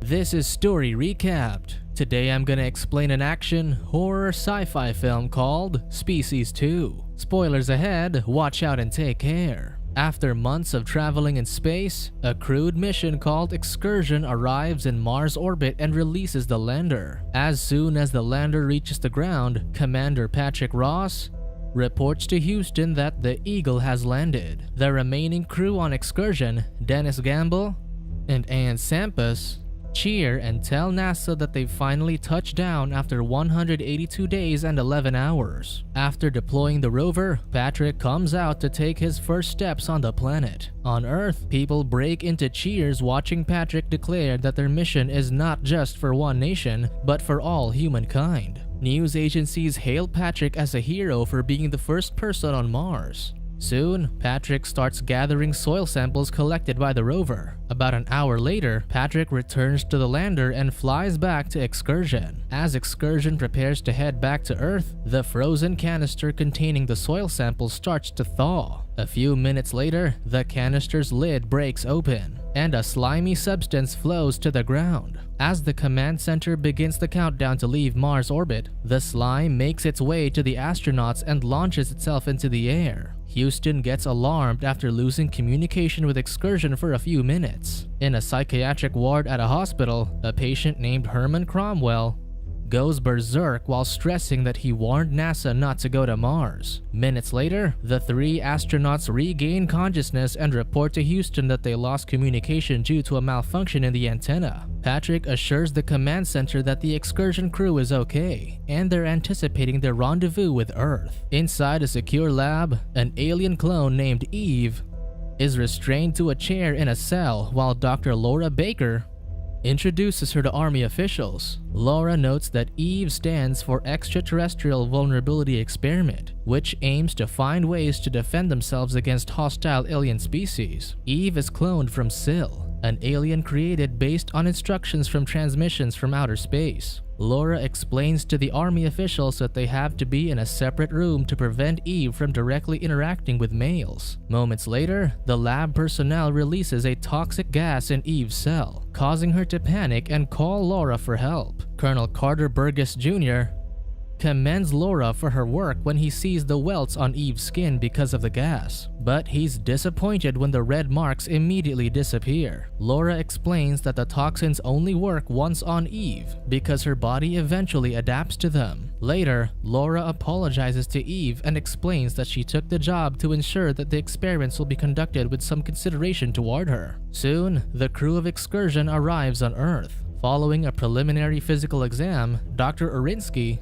This is Story Recapped. Today I'm gonna explain an action, horror, sci-fi film called Species 2. Spoilers ahead, watch out and take care. After months of traveling in space, a crewed mission called Excursion arrives in Mars orbit and releases the lander. As soon as the lander reaches the ground, Commander Patrick Ross reports to Houston that the Eagle has landed. The remaining crew on Excursion, Dennis Gamble and Ann Sampus, cheer and tell NASA that they finally touched down after 182 days and 11 hours. After deploying the rover, Patrick comes out to take his first steps on the planet. On Earth, people break into cheers watching Patrick declare that their mission is not just for one nation, but for all humankind. News agencies hail Patrick as a hero for being the first person on Mars. Soon, Patrick starts gathering soil samples collected by the rover. About an hour later, Patrick returns to the lander and flies back to Excursion. As Excursion prepares to head back to Earth, the frozen canister containing the soil samples starts to thaw. A few minutes later, the canister's lid breaks open, and a slimy substance flows to the ground. As the command center begins the countdown to leave Mars orbit, the slime makes its way to the astronauts and launches itself into the air. Houston gets alarmed after losing communication with Excursion for a few minutes. In a psychiatric ward at a hospital, a patient named Herman Cromwell goes berserk while stressing that he warned NASA not to go to Mars. Minutes later, the three astronauts regain consciousness and report to Houston that they lost communication due to a malfunction in the antenna. Patrick assures the command center that the Excursion crew is okay, and they're anticipating their rendezvous with Earth. Inside a secure lab, an alien clone named Eve is restrained to a chair in a cell while Dr. Laura Baker introduces her to Army officials. Laura notes that Eve stands for Extraterrestrial Vulnerability Experiment, which aims to find ways to defend themselves against hostile alien species. Eve is cloned from Syl, an alien created based on instructions from transmissions from outer space. Laura explains to the Army officials that they have to be in a separate room to prevent Eve from directly interacting with males. Moments later, the lab personnel releases a toxic gas in Eve's cell, causing her to panic and call Laura for help. Colonel Carter Burgess Jr. commends Laura for her work when he sees the welts on Eve's skin because of the gas, but he's disappointed when the red marks immediately disappear. Laura explains that the toxins only work once on Eve because her body eventually adapts to them. Later, Laura apologizes to Eve and explains that she took the job to ensure that the experiments will be conducted with some consideration toward her. Soon, the crew of Excursion arrives on Earth. Following a preliminary physical exam, Dr. Orinsky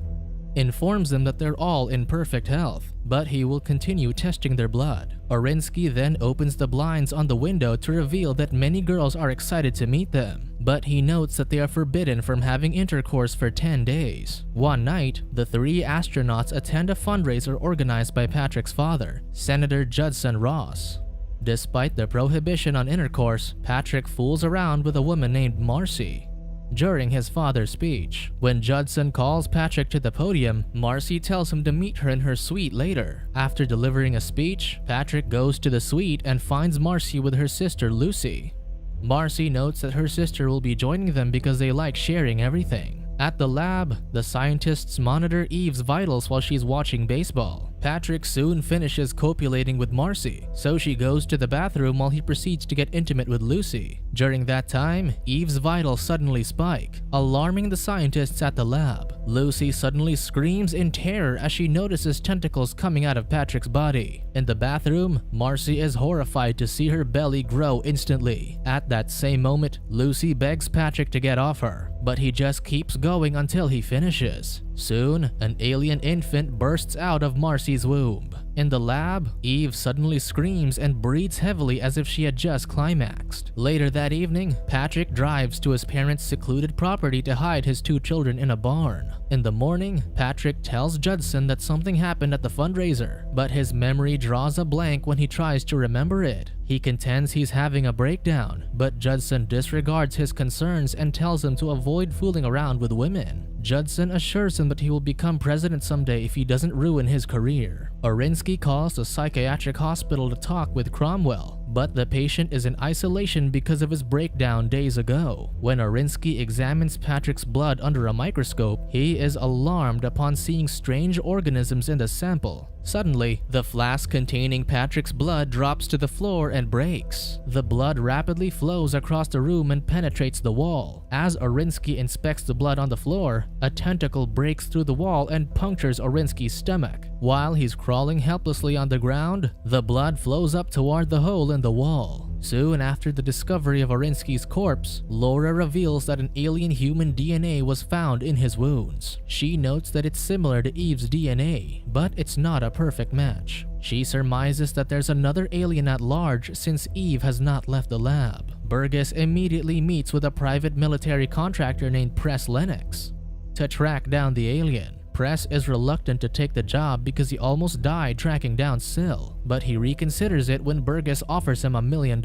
informs them that they're all in perfect health, but he will continue testing their blood. Orinsky then opens the blinds on the window to reveal that many girls are excited to meet them, but he notes that they are forbidden from having intercourse for 10 days. One night, the three astronauts attend a fundraiser organized by Patrick's father, Senator Judson Ross. Despite the prohibition on intercourse, Patrick fools around with a woman named Marcy. During his father's speech, when Judson calls Patrick to the podium, Marcy tells him to meet her in her suite later. After delivering a speech, Patrick goes to the suite and finds Marcy with her sister Lucy. Marcy notes that her sister will be joining them because they like sharing everything. At the lab, the scientists monitor Eve's vitals while she's watching baseball. Patrick soon finishes copulating with Marcy, so she goes to the bathroom while he proceeds to get intimate with Lucy. During that time, Eve's vitals suddenly spike, alarming the scientists at the lab. Lucy suddenly screams in terror as she notices tentacles coming out of Patrick's body. In the bathroom, Marcy is horrified to see her belly grow instantly. At that same moment, Lucy begs Patrick to get off her, but he just keeps going until he finishes. Soon, an alien infant bursts out of Marcy's womb. In the lab, Eve suddenly screams and breathes heavily as if she had just climaxed. Later that evening, Patrick drives to his parents' secluded property to hide his two children in a barn. In the morning, Patrick tells Judson that something happened at the fundraiser, but his memory draws a blank when he tries to remember it. He contends he's having a breakdown, but Judson disregards his concerns and tells him to avoid fooling around with women. Judson assures him that he will become president someday if he doesn't ruin his career. Orinsky calls the psychiatric hospital to talk with Cromwell, but the patient is in isolation because of his breakdown days ago. When Orinsky examines Patrick's blood under a microscope, he is alarmed upon seeing strange organisms in the sample. Suddenly, the flask containing Patrick's blood drops to the floor and breaks. The blood rapidly flows across the room and penetrates the wall. As Orinsky inspects the blood on the floor, a tentacle breaks through the wall and punctures Orinsky's stomach. While he's crawling helplessly on the ground, the blood flows up toward the hole in the wall. Soon after the discovery of Orinsky's corpse, Laura reveals that an alien human DNA was found in his wounds. She notes that it's similar to Eve's DNA, but it's not a perfect match. She surmises that there's another alien at large since Eve has not left the lab. Burgess immediately meets with a private military contractor named Press Lennox to track down the alien. Press is reluctant to take the job because he almost died tracking down Syl, but he reconsiders it when Burgess offers him $1 million.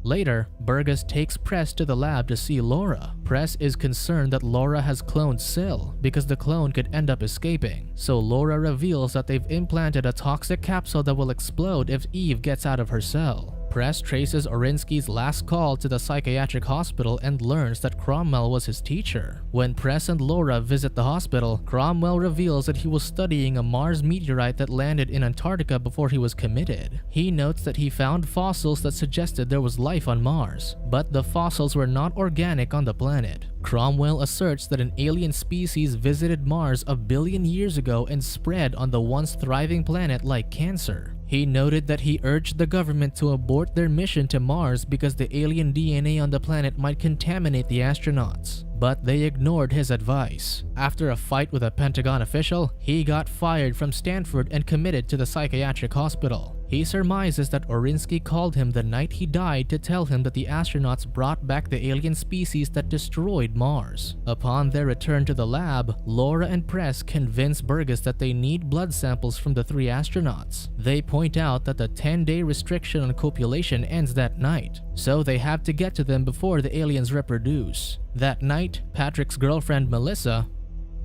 Later, Burgess takes Press to the lab to see Laura. Press is concerned that Laura has cloned Syl because the clone could end up escaping, so Laura reveals that they've implanted a toxic capsule that will explode if Eve gets out of her cell. Press traces Orinsky's last call to the psychiatric hospital and learns that Cromwell was his teacher. When Press and Laura visit the hospital, Cromwell reveals that he was studying a Mars meteorite that landed in Antarctica before he was committed. He notes that he found fossils that suggested there was life on Mars, but the fossils were not organic on the planet. Cromwell asserts that an alien species visited Mars 1 billion years ago and spread on the once thriving planet like cancer. He noted that he urged the government to abort their mission to Mars because the alien DNA on the planet might contaminate the astronauts, but they ignored his advice. After a fight with a Pentagon official, he got fired from Stanford and committed to the psychiatric hospital. He surmises that Orinsky called him the night he died to tell him that the astronauts brought back the alien species that destroyed Mars. Upon their return to the lab, Laura and Press convince Burgess that they need blood samples from the 3 astronauts. They point out that the 10-day restriction on copulation ends that night, so they have to get to them before the aliens reproduce. That night, Patrick's girlfriend Melissa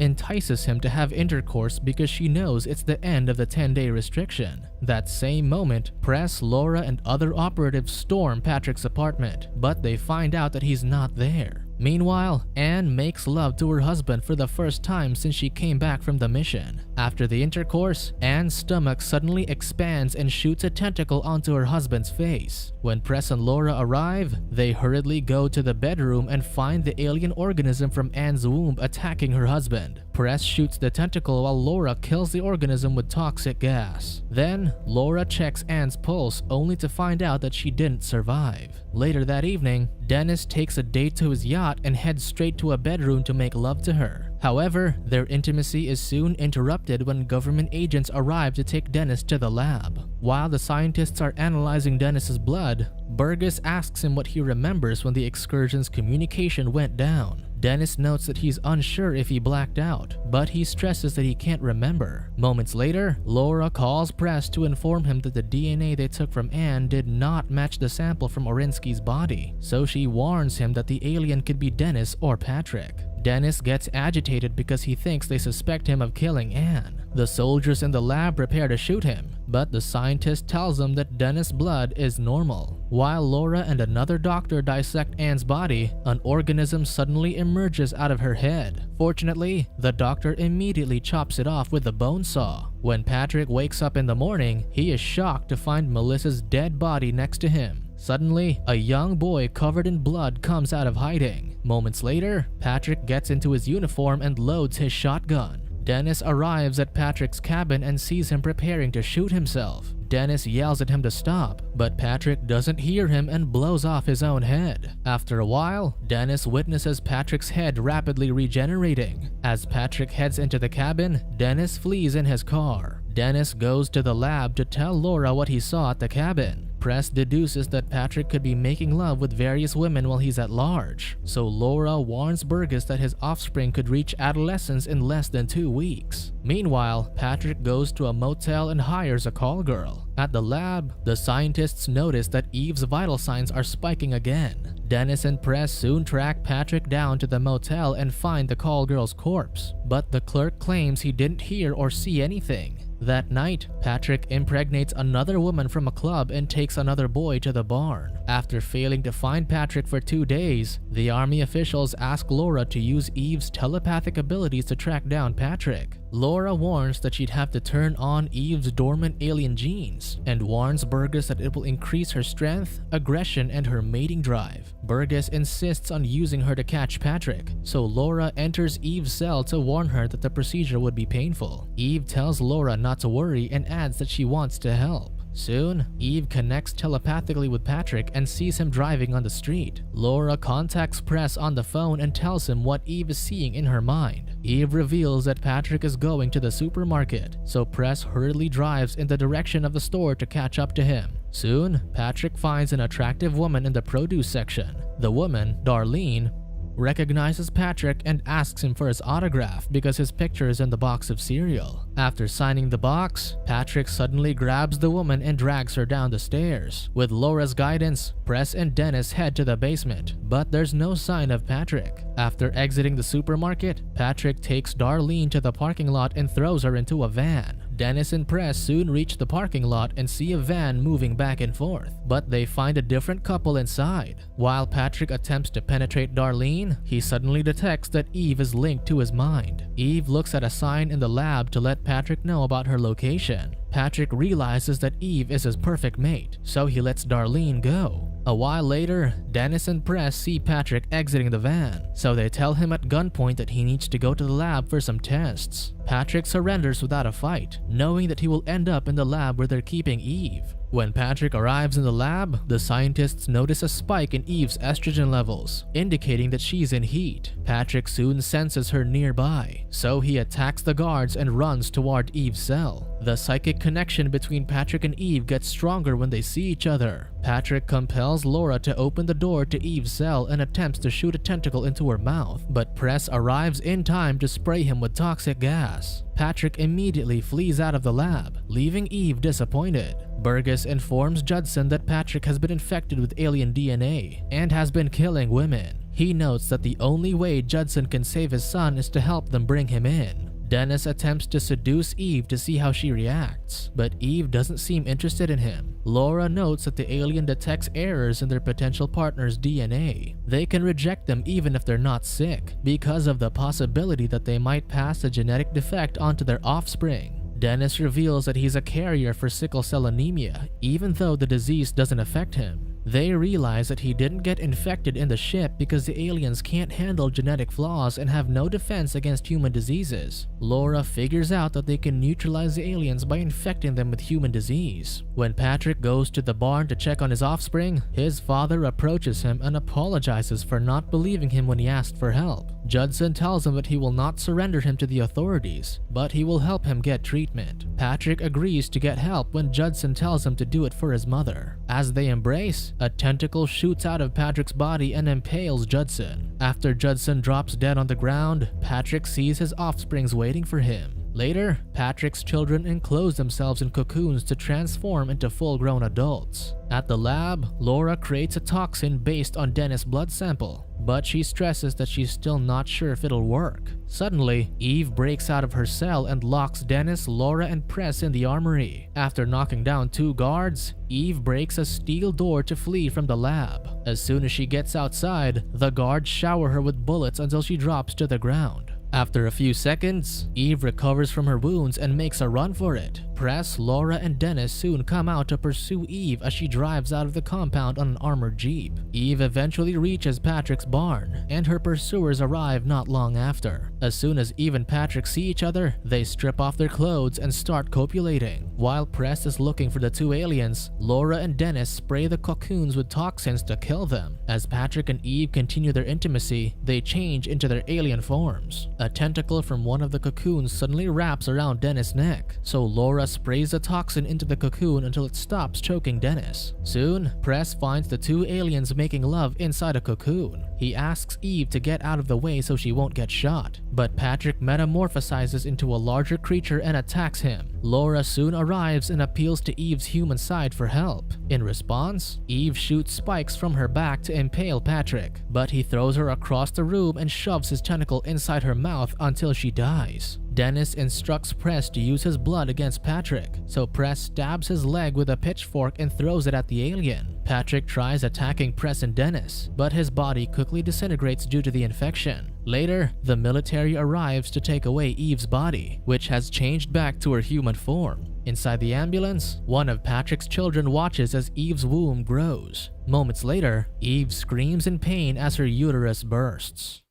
entices him to have intercourse because she knows it's the end of the 10-day restriction. That same moment, Press, Laura, and other operatives storm Patrick's apartment, but they find out that he's not there. Meanwhile, Anne makes love to her husband for the first time since she came back from the mission. After the intercourse, Anne's stomach suddenly expands and shoots a tentacle onto her husband's face. When Press and Laura arrive, they hurriedly go to the bedroom and find the alien organism from Anne's womb attacking her husband. Press shoots the tentacle while Laura kills the organism with toxic gas. Then, Laura checks Anne's pulse only to find out that she didn't survive. Later that evening, Dennis takes a date to his yacht and heads straight to a bedroom to make love to her. However, their intimacy is soon interrupted when government agents arrive to take Dennis to the lab. While the scientists are analyzing Dennis's blood, Burgess asks him what he remembers when the excursion's communication went down. Dennis notes that he's unsure if he blacked out, but he stresses that he can't remember. Moments later, Laura calls Press to inform him that the DNA they took from Anne did not match the sample from Orinsky's body, so she warns him that the alien could be Dennis or Patrick. Dennis gets agitated because he thinks they suspect him of killing Anne. The soldiers in the lab prepare to shoot him, but the scientist tells them that Dennis' blood is normal. While Laura and another doctor dissect Anne's body, an organism suddenly emerges out of her head. Fortunately, the doctor immediately chops it off with a bone saw. When Patrick wakes up in the morning, he is shocked to find Melissa's dead body next to him. Suddenly, a young boy covered in blood comes out of hiding. Moments later, Patrick gets into his uniform and loads his shotgun. Dennis arrives at Patrick's cabin and sees him preparing to shoot himself. Dennis yells at him to stop, but Patrick doesn't hear him and blows off his own head. After a while, Dennis witnesses Patrick's head rapidly regenerating. As Patrick heads into the cabin, Dennis flees in his car. Dennis goes to the lab to tell Laura what he saw at the cabin. Press deduces that Patrick could be making love with various women while he's at large, so Laura warns Burgess that his offspring could reach adolescence in less than 2 weeks. Meanwhile, Patrick goes to a motel and hires a call girl. At the lab, the scientists notice that Eve's vital signs are spiking again. Dennis and Press soon track Patrick down to the motel and find the call girl's corpse, but the clerk claims he didn't hear or see anything. That night, Patrick impregnates another woman from a club and takes another boy to the barn. After failing to find Patrick for 2 days, the army officials ask Laura to use Eve's telepathic abilities to track down Patrick. Laura warns that she'd have to turn on Eve's dormant alien genes, and warns Burgess that it will increase her strength, aggression, and her mating drive. Burgess insists on using her to catch Patrick, so Laura enters Eve's cell to warn her that the procedure would be painful. Eve tells Laura not to worry and adds that she wants to help. Soon, Eve connects telepathically with Patrick and sees him driving on the street. Laura contacts Press on the phone and tells him what Eve is seeing in her mind. Eve reveals that Patrick is going to the supermarket, so Press hurriedly drives in the direction of the store to catch up to him. Soon, Patrick finds an attractive woman in the produce section. The woman, Darlene, recognizes Patrick and asks him for his autograph because his picture is in the box of cereal. After signing the box, Patrick suddenly grabs the woman and drags her down the stairs. With Laura's guidance, Press and Dennis head to the basement, but there's no sign of Patrick. After exiting the supermarket, Patrick takes Darlene to the parking lot and throws her into a van. Dennis and Press soon reach the parking lot and see a van moving back and forth, but they find a different couple inside. While Patrick attempts to penetrate Darlene, he suddenly detects that Eve is linked to his mind. Eve looks at a sign in the lab to let Patrick know about her location. Patrick realizes that Eve is his perfect mate, so he lets Darlene go. A while later, Dennis and Press see Patrick exiting the van, so they tell him at gunpoint that he needs to go to the lab for some tests. Patrick surrenders without a fight, knowing that he will end up in the lab where they're keeping Eve. When Patrick arrives in the lab, the scientists notice a spike in Eve's estrogen levels, indicating that she's in heat. Patrick soon senses her nearby, so he attacks the guards and runs toward Eve's cell. The psychic connection between Patrick and Eve gets stronger when they see each other. Patrick compels Laura to open the door to Eve's cell and attempts to shoot a tentacle into her mouth, but Press arrives in time to spray him with toxic gas. Patrick immediately flees out of the lab, leaving Eve disappointed. Burgess informs Judson that Patrick has been infected with alien DNA and has been killing women. He notes that the only way Judson can save his son is to help them bring him in. Dennis attempts to seduce Eve to see how she reacts, but Eve doesn't seem interested in him. Laura notes that the alien detects errors in their potential partner's DNA. They can reject them even if they're not sick, because of the possibility that they might pass a genetic defect onto their offspring. Dennis reveals that he's a carrier for sickle cell anemia, even though the disease doesn't affect him. They realize that he didn't get infected in the ship because the aliens can't handle genetic flaws and have no defense against human diseases. Laura figures out that they can neutralize the aliens by infecting them with human disease. When Patrick goes to the barn to check on his offspring, his father approaches him and apologizes for not believing him when he asked for help. Judson tells him that he will not surrender him to the authorities, but he will help him get treatment. Patrick agrees to get help when Judson tells him to do it for his mother. As they embrace, a tentacle shoots out of Patrick's body and impales Judson. After Judson drops dead on the ground, Patrick sees his offsprings waiting for him. Later, Patrick's children enclose themselves in cocoons to transform into full-grown adults. At the lab, Laura creates a toxin based on Dennis' blood sample, but she stresses that she's still not sure if it'll work. Suddenly, Eve breaks out of her cell and locks Dennis, Laura, and Press in the armory. After knocking down 2 guards, Eve breaks a steel door to flee from the lab. As soon as she gets outside, the guards shower her with bullets until she drops to the ground. After a few seconds, Eve recovers from her wounds and makes a run for it. Press, Laura, and Dennis soon come out to pursue Eve as she drives out of the compound on an armored jeep. Eve eventually reaches Patrick's barn, and her pursuers arrive not long after. As soon as Eve and Patrick see each other, they strip off their clothes and start copulating. While Press is looking for the 2 aliens, Laura and Dennis spray the cocoons with toxins to kill them. As Patrick and Eve continue their intimacy, they change into their alien forms. A tentacle from one of the cocoons suddenly wraps around Dennis' neck, so Laura sprays the toxin into the cocoon until it stops choking Dennis. Soon, Press finds the 2 aliens making love inside a cocoon. He asks Eve to get out of the way so she won't get shot, but Patrick metamorphosizes into a larger creature and attacks him. Laura soon arrives and appeals to Eve's human side for help. In response, Eve shoots spikes from her back to impale Patrick, but he throws her across the room and shoves his tentacle inside her mouth until she dies. Dennis instructs Press to use his blood against Patrick, so Press stabs his leg with a pitchfork and throws it at the alien. Patrick tries attacking Press and Dennis, but his body quickly disintegrates due to the infection. Later, the military arrives to take away Eve's body, which has changed back to her human form. Inside the ambulance, one of Patrick's children watches as Eve's womb grows. Moments later, Eve screams in pain as her uterus bursts.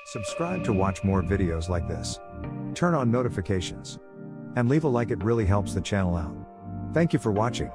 Subscribe to watch more videos like this. Turn on notifications. And leave a like, it really helps the channel out. Thank you for watching.